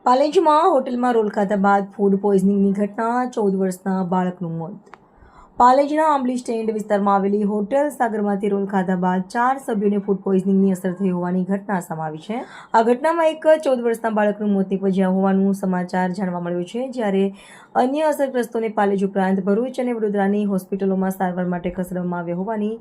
પાલેજમાં હોટલમાં રોલ ખાધા બાદ ફૂડ પોઈઝનિંગની ઘટના, 14 વર્ષના બાળકનું મોત. પાલેજના આંબલી સ્ટેન્ડ વિસ્તારમાં આવેલી હોટેલ સાગરમાંથી રોલ ખાધા બાદ 4 સભ્યોને ફૂડ પોઈઝનિંગની અસર થઈ હોવાની ઘટના સામે આવી છે. આ ઘટનામાં એક 14 વર્ષના બાળકનું મોત નીપજ્યા હોવાનું સમાચાર જાણવા મળ્યું છે, જ્યારે અન્ય અસરગ્રસ્તોને પાલેજ ઉપરાંત ભરૂચ અને વડોદરાની હોસ્પિટલોમાં સારવાર માટે ખસેડવામાં આવ્યા હોવાની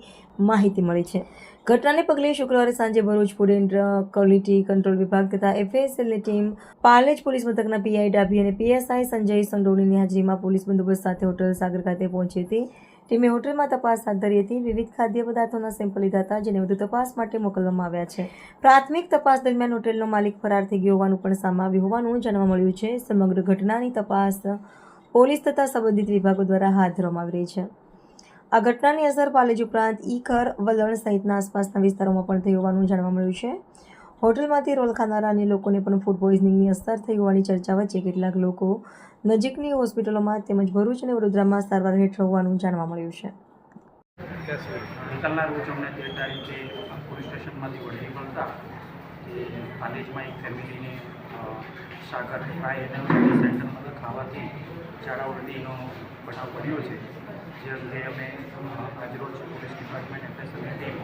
માહિતી મળી છે. ઘટનાને પગલે શુક્રવારે સાંજે Bharuch food and quality control વિભાગ તથા એફએસએલની ટીમ પાલેજ પોલીસ મથકના પીઆઈ ડાભી અને પીએસઆઈ સંજય સંડોણીની હાજરીમાં પોલીસ બંદોબસ્ત સાથે હોટલ સાગર ખાતે પહોંચી હતી. ટીમે હોટલમાં તપાસ હાથ ધરી હતી. વિવિધ ખાદ્ય પદાર્થોના સેમ્પલ લીધા હતા, જેને વધુ તપાસ માટે મોકલવામાં આવ્યા છે. પ્રાથમિક તપાસ દરમિયાન હોટેલનો માલિક ફરાર થઈ ગયો હોવાનું પણ સામે આવ્યું હોવાનું જાણવા મળ્યું છે. સમગ્ર ઘટનાની તપાસ પોલીસ તથા સંબંધિત વિભાગો દ્વારા હાથ ધરવામાં આવી રહી છે. આ ઘટનાની અસર પાલેજ ઉપરાંત ઈખર, વલણ સહિતના આસપાસના વિસ્તારોમાં પણ થઈ હોવાનું જાણવા મળ્યું છે. હોટલમાંથી રોલ ખાનારા અન્ય લોકોને પણ ફૂડ પોઈઝનિંગની અસર થઈ હોવાની ચર્ચા વચ્ચે કેટલાક લોકો નજીકની હોસ્પિટલોમાં તેમજ ભરૂચ અને વડોદરામાં સારવાર હેઠળ હોવાનું જાણવા મળ્યું છે. ગઈકાલના રોજ અમને 13 તારીખે પોલીસ સ્ટેશનમાંથી વડલી મળતા કે પાલેજમાં એક ફેમિલીને સાગર ફ્રાય એનર્જી સેન્ટરમાંથી ખાવાથી ઝાડા ઉલટીનો બનાવ બન્યો છે. જે અંગે અમે આજરોજ પોલીસ ડિપાર્ટમેન્ટ એફએસએલની ટીમ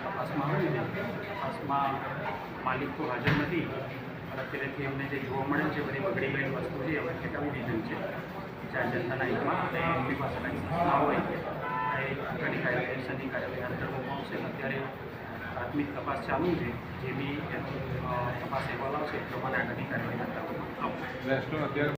તપાસમાં આવી હતી. તપાસમાં માલિક તો હાજર નથી, પણ અત્યારેથી અમને જે જોવા મળે છે બધી બગડી ગયેલી વસ્તુ છે અમે ફેંકાવી દીધેલ છે. જ્યાં જનતાના હિતમાં અને એમની પાસે કંઈ સૂચના હોય એ આગળની કાયદેસરની કાર્યવાહી હાથ ધરવામાં આવશે. અત્યારે પ્રાથમિક તપાસ ચાલુ છે. જે બી તપાસ અહેવાલ આવશે એ પ્રમાણે આગળની કાર્યવાહી હાથ ધરવામાં આવશે.